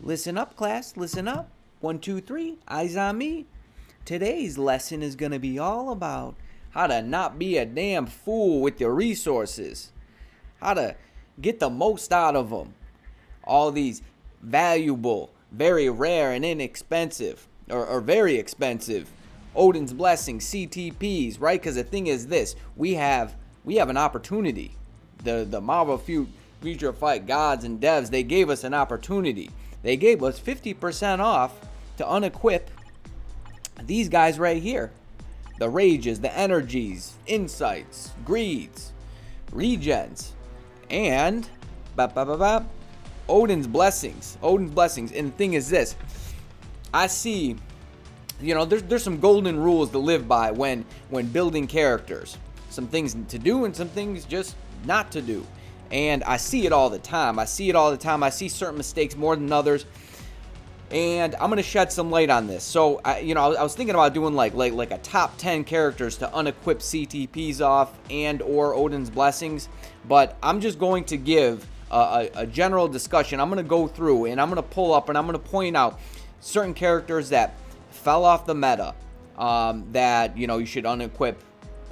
Listen up, class, listen up. 1, 2, 3, eyes on me. Today's lesson is going to be all about how to not be a damn fool with your resources. How to get the most out of them. All these valuable, very rare and inexpensive, or very expensive Odins Blessings, Ctp'S, right? Because the thing is this, we have an opportunity. The Marvel Future Fight gods and devs, they gave us an opportunity. They gave us 50% off to unequip these guys right here. The rages, the energies, insights, greeds, regens, and Odins Blessings. Odins Blessings. And the thing is this, I see, there's some golden rules to live by when building characters. Some things to do and some things just not to do. And I see it all the time. I see certain mistakes more than others. And I'm going to shed some light on this. So, I was thinking about doing like a top 10 characters to unequip Ctp'S off and or Odin's Blessings. But I'm just going to give a general discussion. I'm going to go through and I'm going to pull up and I'm going to point out certain characters that fell off the meta that, you should unequip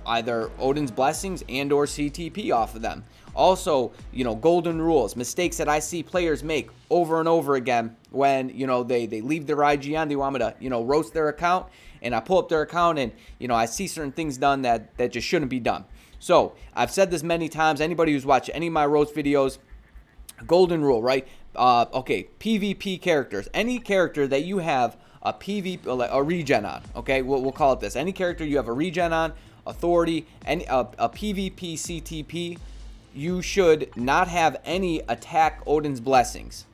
either Odin's Blessings and or Ctp off of them. Also, golden rules, mistakes that I see players make over and over again when, they leave their IGN, they want me to, roast their account, and I pull up their account and, I see certain things done that just shouldn't be done. So, I've said this many times, anybody who's watched any of my roast videos, golden rule, right? Okay, PvP characters, any character that you have a regen on, okay, we'll call it this, any character you have a regen on, authority, and a PvP CTP, you should not have any attack Odin's Blessings.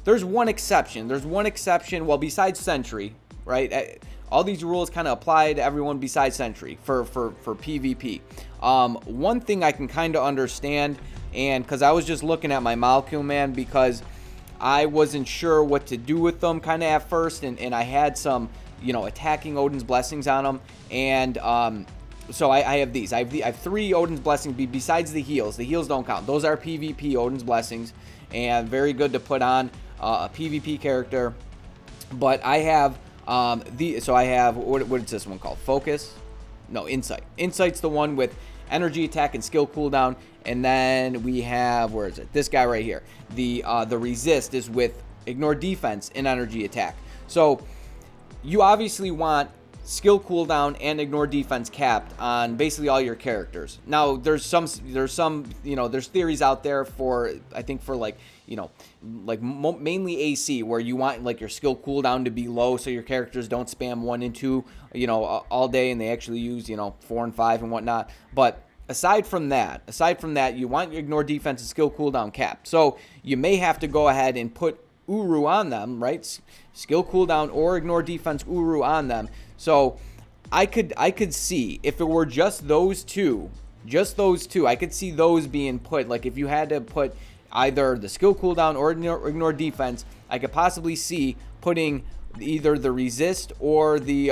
There's one exception. Well, besides Sentry, right? All these rules kind of apply to everyone besides Sentry for PvP. One thing I can kind of understand, and because I was just looking at my molecule, man, because I wasn't sure what to do with them kind of at first, and I had some, attacking Odin's Blessings on them, and so I have these. I have 3 Odin's Blessings besides the heals. The heals don't count. Those are PvP Odin's Blessings, and very good to put on a PvP character. But I have I have what is this one called? Focus? No, Insight. Insight's the one with energy attack and skill cooldown. And then we have, where is it? This guy right here. The resist is with ignore defense and energy attack. So you obviously want skill cooldown and ignore defense capped on basically all your characters. Now there's some there's theories out there for, I think for mainly AC, where you want like your skill cooldown to be low so your characters don't spam 1 and 2 all day, and they actually use 4 and 5 and whatnot. But aside from that, you want your ignore defense and skill cooldown capped. So you may have to go ahead and put Uru on them, right? Skill cooldown or ignore defense Uru on them. So I could see if it were just those two, I could see those being put, like if you had to put either the skill cooldown or ignore defense, I could possibly see putting either the resist or the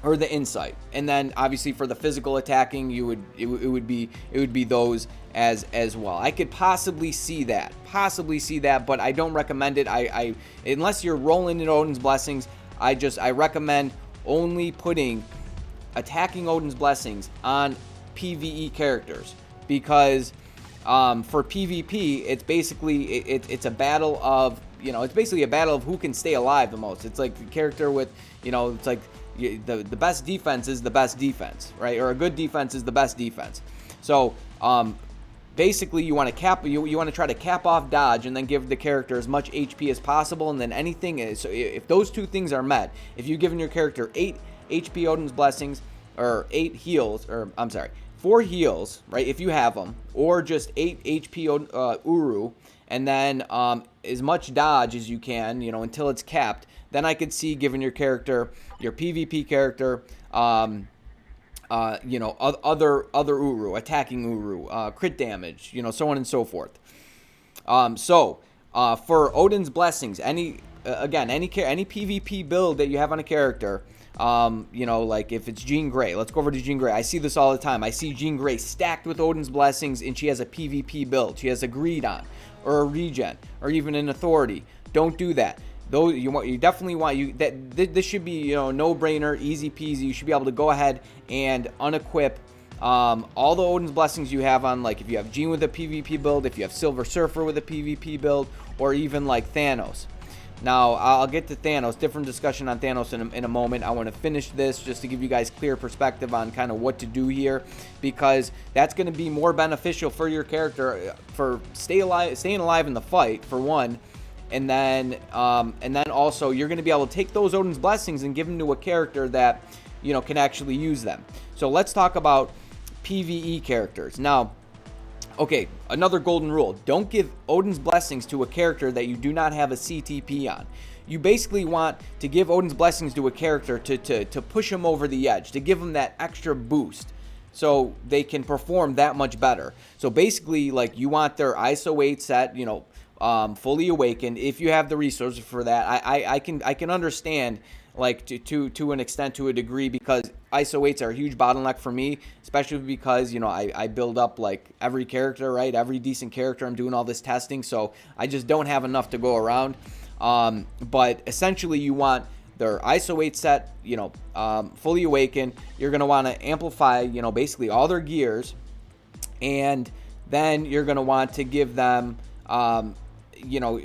insight. And then obviously for the physical attacking, it would be those as well. I could possibly see that, but I don't recommend it. I unless you're rolling in Odin's Blessings, I recommend only putting attacking Odin's Blessings on PvE characters, because for PvP it's basically it's a battle of it's basically a battle of who can stay alive the most. It's like the character with it's like the best defense is the best defense, right? Or a good defense is the best defense. So basically you want to try to cap off dodge and then give the character as much HP as possible, and then anything is, so if those two things are met, if you've given your character 8 HP Odin's Blessings, or 8 heals, or I'm sorry, 4 heals, right, if you have them, or just 8 HP Uru, and then as much dodge as you can, until it's capped, then I could see giving your character, your PvP character, other Uru, attacking Uru, crit damage, so on and so forth. For Odin's Blessings, any PvP build that you have on a character, like if it's Jean Grey, let's go over to Jean Grey. I see this all the time. I see Jean Grey stacked with Odin's Blessings, and she has a PvP build. She has a greed on, or a regen, or even an authority. don't do that. Though you definitely want this should be, you know, no brainer, easy peasy. You should be able to go ahead and unequip all the Odin's Blessings you have on, like if you have Jean with a PvP build, if you have Silver Surfer with a PvP build, or even like Thanos. Now, I'll get to Thanos, different discussion on Thanos in a moment. I want to finish this just to give you guys clear perspective on kind of what to do here, because that's going to be more beneficial for your character for staying alive in the fight, for one. And then also you're going to be able to take those Odin's Blessings and give them to a character that, you know, can actually use them. So let's talk about PvE characters. Now, okay, another golden rule. Don't give Odin's Blessings to a character that you do not have a CTP on. You basically want to give Odin's Blessings to a character to push them over the edge, to give them that extra boost so they can perform that much better. So basically, like, you want their ISO 8 set, you know, fully awakened. If you have the resources for that, I can understand, like, to an extent, to a degree, because ISO 8s are a huge bottleneck for me, especially because, you know, I build up like every character, right? Every decent character. I'm doing all this testing, so I just don't have enough to go around. But essentially, you want their ISO 8 set, you know, fully awakened. You're going to want to amplify, you know, basically all their gears, and then you're going to want to give them, you know,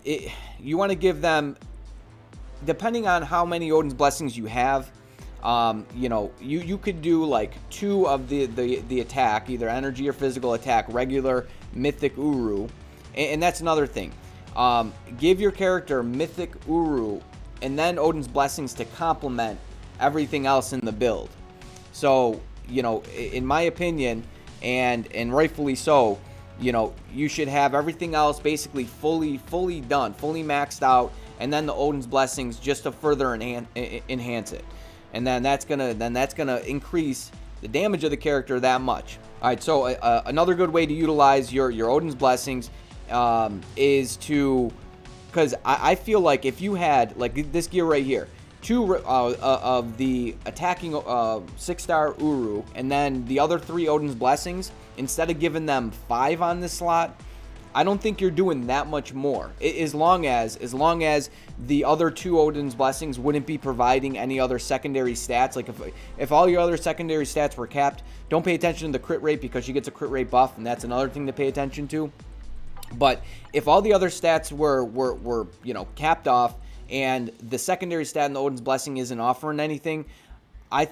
you want to give them, depending on how many Odin's Blessings you have, you know, you could do like 2 of the attack, either energy or physical attack, regular, mythic, Uru, and that's another thing. Give your character mythic, Uru, and then Odin's Blessings to complement everything else in the build. So, you know, in my opinion, and rightfully so, you know, you should have everything else basically fully done, fully maxed out, and then the Odin's Blessings just to further enhance it. And then that's gonna increase the damage of the character that much. All right, so another good way to utilize your Odin's Blessings is to, because I feel like if you had like this gear right here, 2 of the attacking 6-star Uru, and then the other 3 Odin's Blessings, instead of giving them 5 on this slot, I don't think you're doing that much more. As long as the other 2 Odin's Blessings wouldn't be providing any other secondary stats. Like if all your other secondary stats were capped, don't pay attention to the crit rate, because she gets a crit rate buff, and that's another thing to pay attention to. But if all the other stats were you know, capped off, and the secondary stat in the Odin's Blessing isn't offering anything, I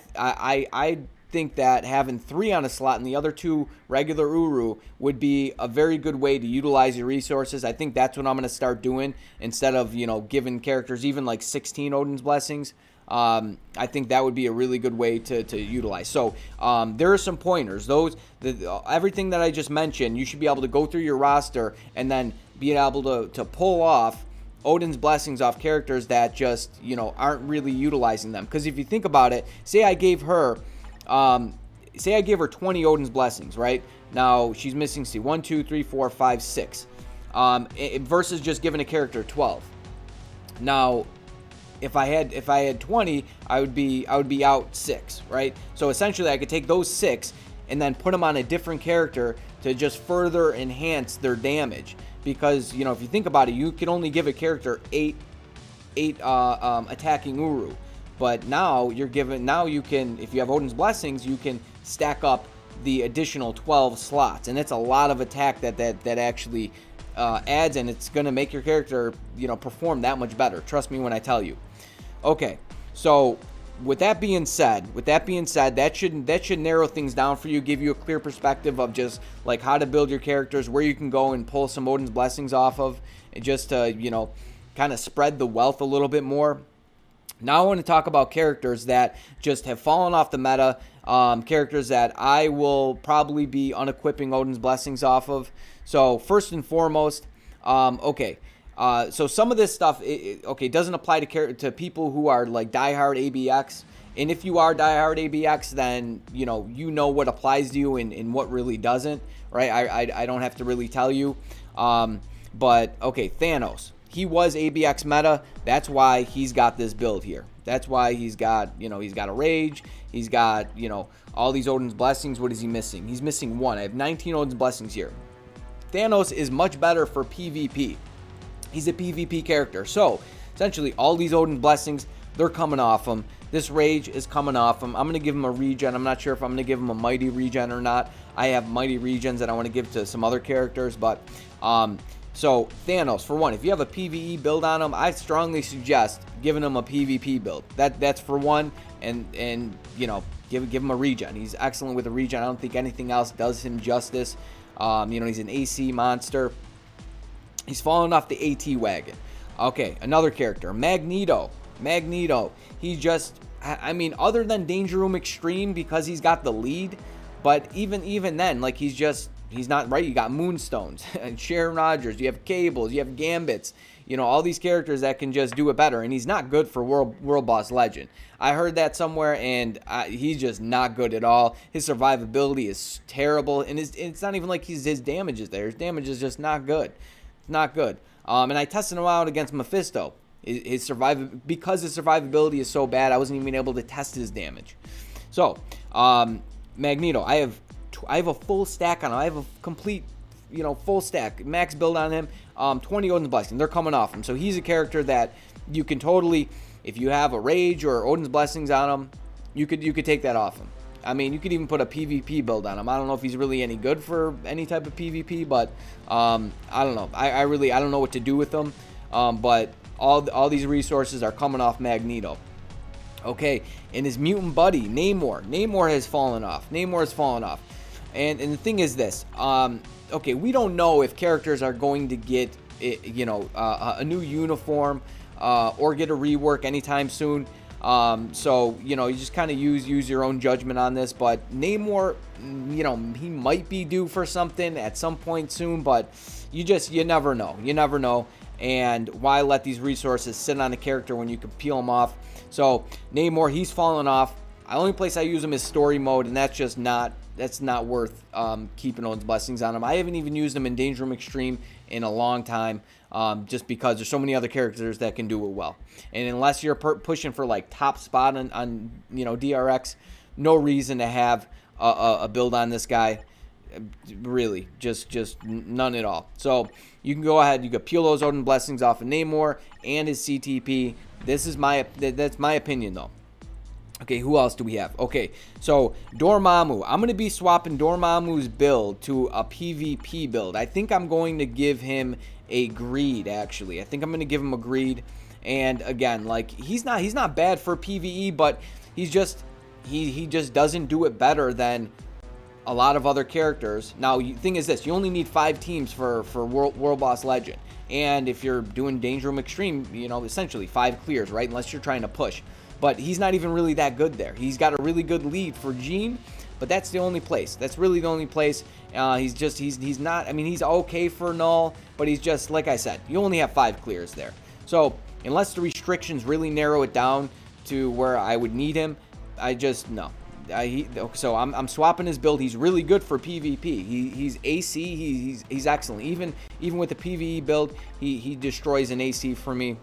think that having 3 on a slot and the other 2 regular Uru would be a very good way to utilize your resources. I think that's what I'm going to start doing, instead of, you know, giving characters even like 16 Odin's Blessings. I think that would be a really good way to utilize. So there are some pointers. Everything that I just mentioned, you should be able to go through your roster and then be able to pull off Odin's Blessings off characters that just, you know, aren't really utilizing them. Because if you think about it, say I gave her 20 Odin's Blessings, right? Now she's missing, see, 1, 2, 3, 4, 5, 6, versus just giving a character 12. Now, if I had 20, I would be out 6, right? So essentially, I could take those 6 and then put them on a different character to just further enhance their damage. Because, you know, if you think about it, you can only give a character 8 attacking Uru. But now you can, if you have Odin's Blessings, you can stack up the additional 12 slots, and it's a lot of attack that actually adds, and it's going to make your character, you know, perform that much better. Trust me when I tell you. Okay, so with that being said, that should narrow things down for you, give you a clear perspective of just like how to build your characters, where you can go and pull some Odin's Blessings off of, and just to, you know, kind of spread the wealth a little bit more. Now I want to talk about characters that just have fallen off the meta, characters that I will probably be unequipping Odin's Blessings off of. So first and foremost, so some of this stuff, doesn't apply to people who are like diehard ABX. And if you are diehard ABX, then you know what applies to you and what really doesn't, right? I don't have to really tell you. But okay, Thanos. He was ABX meta. That's why he's got this build here. That's why he's got a Rage. He's got, all these Odin's Blessings. What is he missing? He's missing 1. I have 19 Odin's Blessings here. Thanos is much better for PvP. He's a PvP character. So, essentially, all these Odin Blessings, they're coming off him. This Rage is coming off him. I'm going to give him a regen. I'm not sure if I'm going to give him a Mighty regen or not. I have Mighty regens that I want to give to some other characters. But, so, Thanos, for one, if you have a PvE build on him, I strongly suggest giving him a PvP build. That's for one. And you know, give him a regen. He's excellent with a regen. I don't think anything else does him justice. You know, he's an AC monster. He's falling off the AT wagon. Okay, another character, Magneto. Magneto, he just, I mean, other than Danger Room Extreme, because he's got the lead, but even then, like, he's not right. You got Moonstones and Sharon Rogers, you have Cables, you have Gambits, you know, all these characters that can just do it better, and he's not good for World Boss Legend. I heard that somewhere, and he's just not good at all. His survivability is terrible, and it's not even like his damage is there. His damage is just not good. It's not good. And I tested him out against Mephisto. Because his survivability is so bad, I wasn't even able to test his damage. So, Magneto, I have a full stack on him. I have a complete, you know, full stack, max build on him. 20 Odin's Blessings, they're coming off him. So he's a character that you can totally, if you have a Rage or Odin's Blessings on him, you could take that off him. I mean, you could even put a PvP build on him. I don't know if he's really any good for any type of PvP, but I don't know. I don't know what to do with him. But all these resources are coming off Magneto. Okay, and his mutant buddy, Namor. Namor has fallen off. And the thing is this. Okay, we don't know if characters are going to get, you know, a new uniform or get a rework anytime soon. So, you know, you just kind of use your own judgment on this. But Namor, you know, he might be due for something at some point soon, but you never know. You never know. And why let these resources sit on a character when you can peel them off? So Namor, he's fallen off. The only place I use him is story mode, and that's not worth keeping Odin's Blessings on him. I haven't even used him in Danger Room Extreme in a long time, just because there's so many other characters that can do it well. And unless you're pushing for like top spot on you know, DRX, no reason to have a build on this guy. Really, just none at all. So you can go ahead, you can peel those Odin Blessings off of Namor and his CTP. That's my opinion though. Okay, who else do we have? Okay, so Dormammu. I'm going to be swapping Dormammu's build to a PvP build. I think I'm going to give him a greed, actually. I think I'm going to give him a greed. And again, like, he's not bad for PvE, but he just doesn't do it better than a lot of other characters. Now, the thing is this, you only need 5 teams for World Boss Legend. And if you're doing Danger Room Extreme, you know, essentially 5 clears, right? Unless you're trying to push. But he's not even really that good there. He's got a really good lead for Gene, but that's the only place. That's really the only place. He's not, I mean, he's okay for Null, but he's just, like I said, you only have 5 clears there. So, unless the restrictions really narrow it down to where I would need him, no. So I'm swapping his build. He's really good for PvP. He's AC. He's excellent. Even with the PvE build, he destroys an AC for me.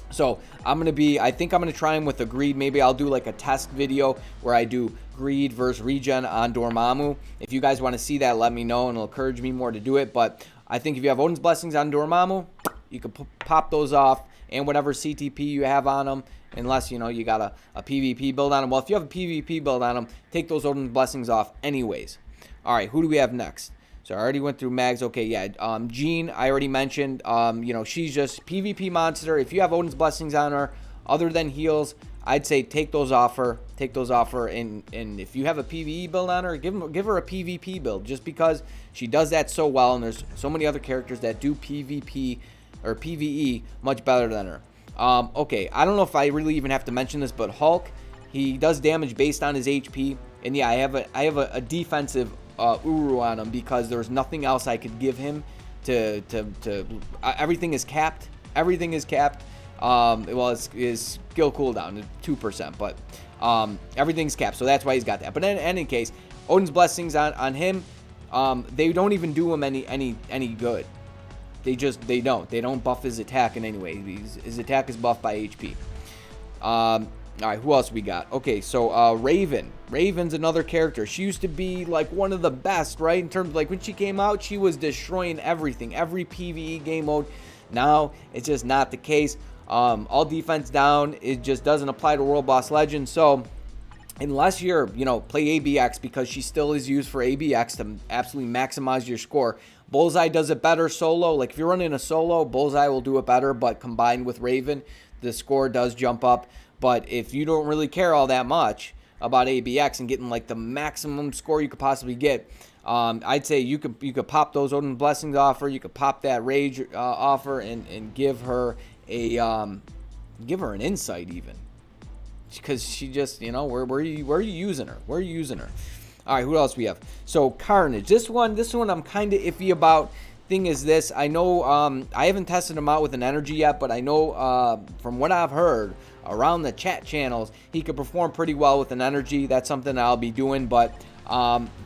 So I think I'm gonna try him with a greed. Maybe I'll do like a test video where I do greed versus regen on Dormammu. If you guys want to see that, let me know, and it'll encourage me more to do it. But I think if you have Odin's Blessings on Dormammu, you can pop those off, and whatever CTP you have on them, unless, you know, you got a PvP build on them. Well, if you have a PvP build on them, take those Odin's Blessings off anyways. All right, who do we have next? So I already went through Mags. Okay, yeah. Jean, I already mentioned. You know, she's just PvP monster. If you have Odin's Blessings on her, other than heals, I'd say take those off her. And if you have a PvE build on her, give her a PvP build, just because she does that so well. And there's so many other characters that do PvP or PvE much better than her. Okay, I don't know if I really even have to mention this, but Hulk, he does damage based on his HP. And yeah, I have a defensive Uru on him, because there's nothing else I could give him to everything is capped. Well, his skill cooldown is 2%, but everything's capped, so that's why he's got that. But in any case, Odin's Blessings on him, they don't even do him any good. They don't buff his attack in any way. His attack is buffed by HP. All right, who else we got? Okay, so Raven. Raven's another character. She used to be like one of the best, right? In terms of, like, when she came out, she was destroying everything, every PvE game mode. Now it's just not the case. All defense down, it just doesn't apply to World Boss Legend. So unless you're, play ABX, because she still is used for ABX to absolutely maximize your score. Bullseye does it better solo. Like if you're running a solo, Bullseye will do it better, but combined with Raven, the score does jump up. But if you don't really care all that much about ABX and getting like the maximum score you could possibly get, I'd say you could pop those Odin Blessings offer. You could pop that Rage offer and give her an insight even, because she just, where are you using her? Where are you using her? All right, who else we have? So Carnage. This one I'm kind of iffy about. Thing is this, I know I haven't tested him out with an energy yet, but I know from what I've heard around the chat channels, he could perform pretty well with an energy. That's something I'll be doing, but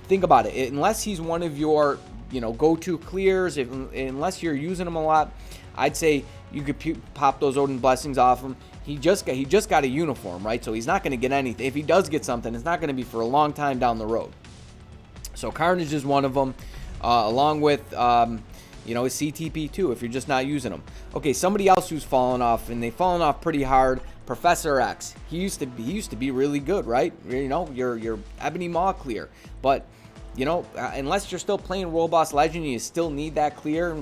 think about it. Unless he's one of your, go-to clears, unless you're using him a lot, I'd say you could pop those Odin Blessings off him. He just got a uniform, right? So he's not going to get anything. If he does get something, it's not going to be for a long time down the road. So Carnage is one of them, along with his CTP too, if you're just not using them. Okay, somebody else who's fallen off, and they've fallen off pretty hard. Professor X. He used to be really good, right? Your Ebony Maw clear, but unless you're still playing World Boss Legend, you still need that clear.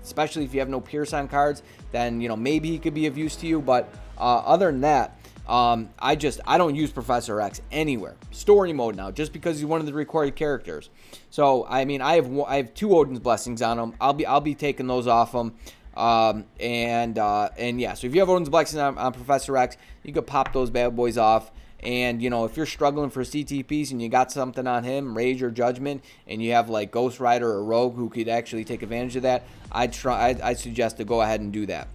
Especially if you have no Pierce on cards, then maybe he could be of use to you. But other than that, I don't use Professor X anywhere. Story mode now, just because he's one of the recorded characters. So I have 2 Odin's Blessings on him. I'll be taking those off him. And yeah. So if you have Odin's Blessings on Professor X, you could pop those bad boys off. And, if you're struggling for Ctp'S and you got something on him, Rage or Judgment, and you have like Ghost Rider or Rogue who could actually take advantage of that, I'd suggest to go ahead and do that.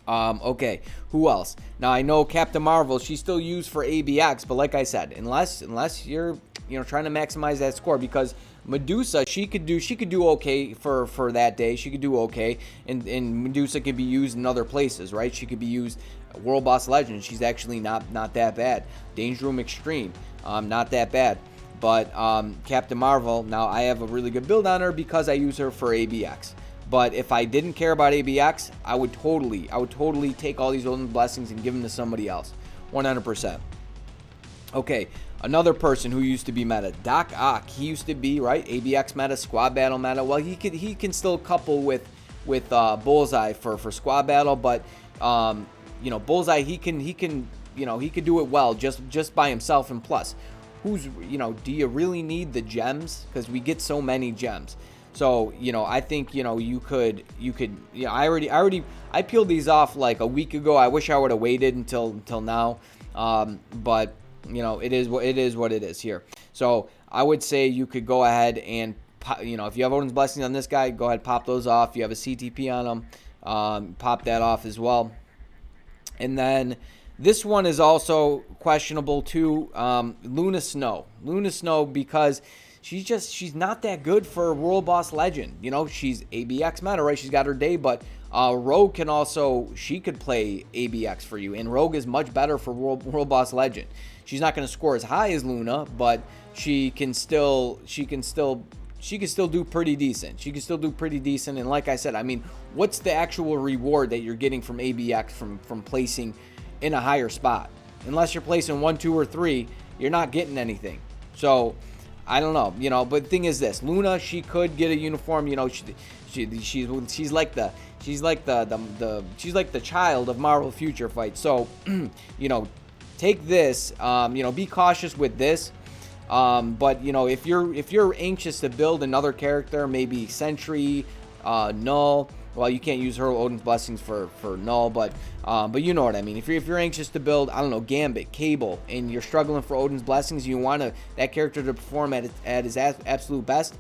Okay, who else? Now I know Captain Marvel, she's still used for ABX, but like I said, unless you're trying to maximize that score, because Medusa, she could do okay for that day. She could do okay, and Medusa could be used in other places, right? She could be used World Boss Legend. She's actually not that bad. Danger Room Extreme, not that bad. But Captain Marvel, now I have a really good build on her because I use her for ABX. But if I didn't care about ABX, I would totally take all these Odin Blessings and give them to somebody else, 100%. Okay, another person who used to be meta, Doc Ock. He used to be, right, ABX meta, squad battle meta. Well, he can still couple with Bullseye for squad battle, but Bullseye, he could do it well just by himself. And plus, do you really need the gems? Because we get so many gems. So, I think, you could, I peeled these off like a week ago. I wish I would have waited until now. But, it is what it is here. So I would say you could go ahead and, if you have Odin's Blessings on this guy, go ahead, pop those off. You have a CTP on him, pop that off as well. And then this one is also questionable too. Luna Snow, because she's not that good for World Boss Legend. She's ABX meta, right? She's got her day, but Rogue she could play ABX for you, and Rogue is much better for World Boss Legend. She's not going to score as high as Luna, but she can still do pretty decent. She can still do pretty decent. And like I said, what's the actual reward that you're getting from ABX from placing in a higher spot? Unless you're placing 1, 2, or 3, you're not getting anything. So I don't know, but the thing is this: Luna, she could get a uniform. She's like the child of Marvel Future Fight. So take this. Be cautious with this. But if you're anxious to build another character, maybe Sentry, Null. Well, you can't use her Odin's Blessings for Null, but you know what I mean. If you're anxious to build, I don't know, Gambit, Cable, and you're struggling for Odin's Blessings, you want that character to perform at his absolute best.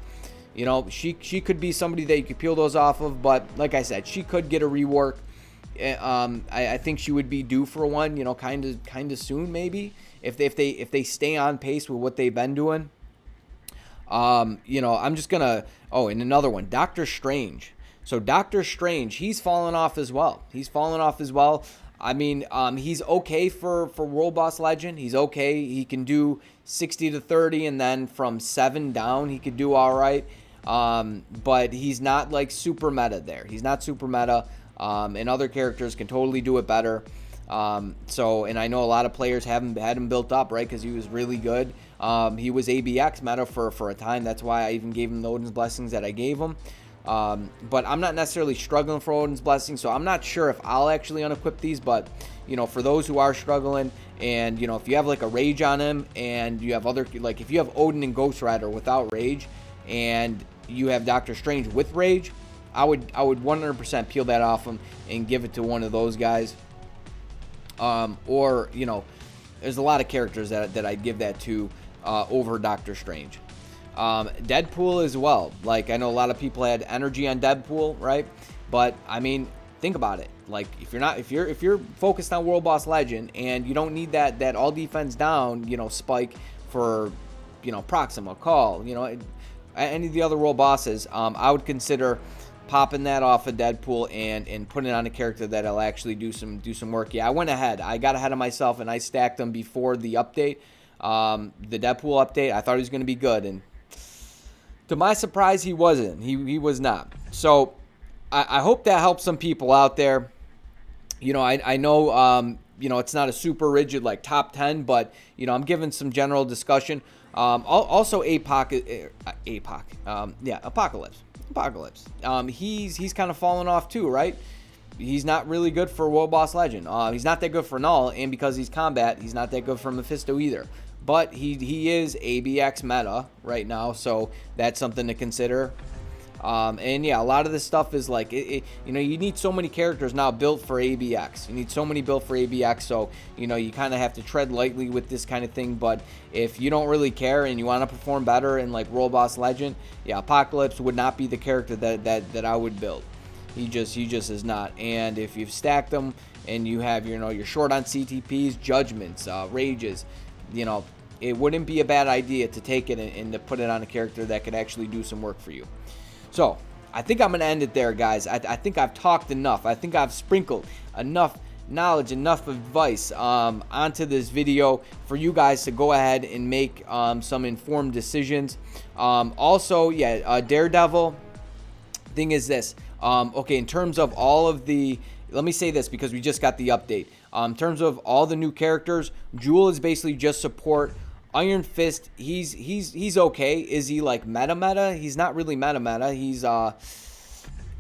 She could be somebody that you could peel those off of. But like I said, she could get a rework. I think she would be due for one, kind of soon, maybe, if they stay on pace with what they've been doing. I'm just gonna. Oh, and another one, Doctor Strange. So Doctor Strange, he's fallen off as well. He's okay for World Boss Legend. He's okay. He can do 60 to 30, and then from 7 down, he could do all right. But he's not like super meta there. He's not super meta, and other characters can totally do it better. And I know a lot of players haven't had him built up, right, because he was really good. He was ABX meta for a time. That's why I even gave him the Odins Blessings that I gave him. But I'm not necessarily struggling for Odin's Blessings, so I'm not sure if I'll actually unequip these. But, you know, for those who are struggling, and, you know, if you have like a Rage on him, and you have other, like if you have Odin and Ghost Rider without Rage, and you have Doctor Strange with Rage, I would 100% peel that off him and give it to one of those guys. Or, you know, there's a lot of characters that I'd give that to over Doctor Strange. Deadpool as well. Like, I know a lot of people had energy on Deadpool, right? But I mean, think about it. Like, if you're focused on World Boss Legend and you don't need that all defense down, you know, spike for, you know, Proxima, Call, you know, any of the other world bosses, I would consider popping that off of Deadpool and putting it on a character that'll actually do some work. Yeah, I went ahead. I got ahead of myself and I stacked them before the update. The Deadpool update, I thought he was going to be good, and to my surprise, he wasn't. He was not. So I hope that helps some people out there. You know, I know, you know, it's not a super rigid like top 10, but, you know, I'm giving some general discussion. Also, Apocalypse. He's kind of fallen off too, right? He's not really good for World Boss Legend. He's not that good for Null, and because he's combat, he's not that good for Mephisto either. But he is ABX meta right now, so that's something to consider. And yeah, a lot of this stuff is like, you know, you need so many characters now built for ABX. You need so many built for ABX, so, you know, you kind of have to tread lightly with this kind of thing. But if you don't really care and you want to perform better in like World Boss Legend, yeah, Apocalypse would not be the character that I would build. He just is not. And if you've stacked them and you have, you know, you're short on Ctp'S, Judgments, Rages, you know, it wouldn't be a bad idea to take it and to put it on a character that could actually do some work for you. So, I think I'm going to end it there, guys. I think I've talked enough. I think I've sprinkled enough knowledge, enough advice onto this video for you guys to go ahead and make some informed decisions. Also, yeah, Daredevil, thing is this. Okay, in terms of all of the... Let me say this because we just got the update. In terms of all the new characters, Jewel is basically just support. Iron Fist, he's okay. Is he like meta? He's not really meta.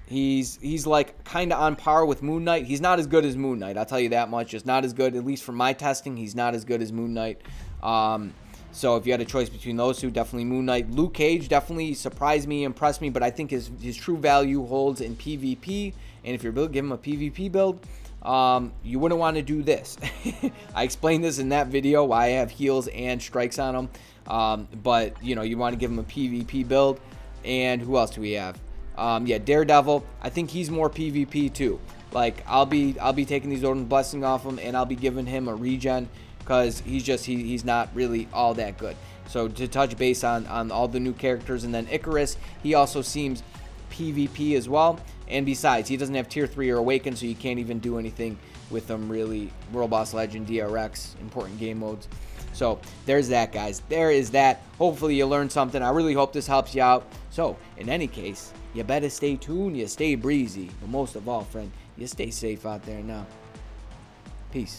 He's like kind of on par with Moon Knight. He's not as good as Moon Knight, I'll tell you that much. Just not as good, at least from my testing. He's not as good as Moon Knight. So if you had a choice between those two, definitely Moon Knight. Luke Cage definitely surprised me, impressed me, but I think his true value holds in PvP. And if you're giving him a PvP build, you wouldn't want to do this. I explained this in that video why I have heals and strikes on him. But you know, you want to give him a PvP build. And who else do we have? Yeah, Daredevil. I think he's more PvP too. Like I'll be taking these Odin's Blessing off him, and I'll be giving him a regen because he's not really all that good. So to touch base on all the new characters, and then Icarus, he also seems PvP as well. And besides, he doesn't have tier 3 or Awaken, so you can't even do anything with him really. World Boss Legend, DRX, important game modes. So there's that, guys. There is that. Hopefully you learned something. I really hope this helps you out. So in any case, you better stay tuned, you stay breezy, but most of all, friend, you stay safe out there now. Peace.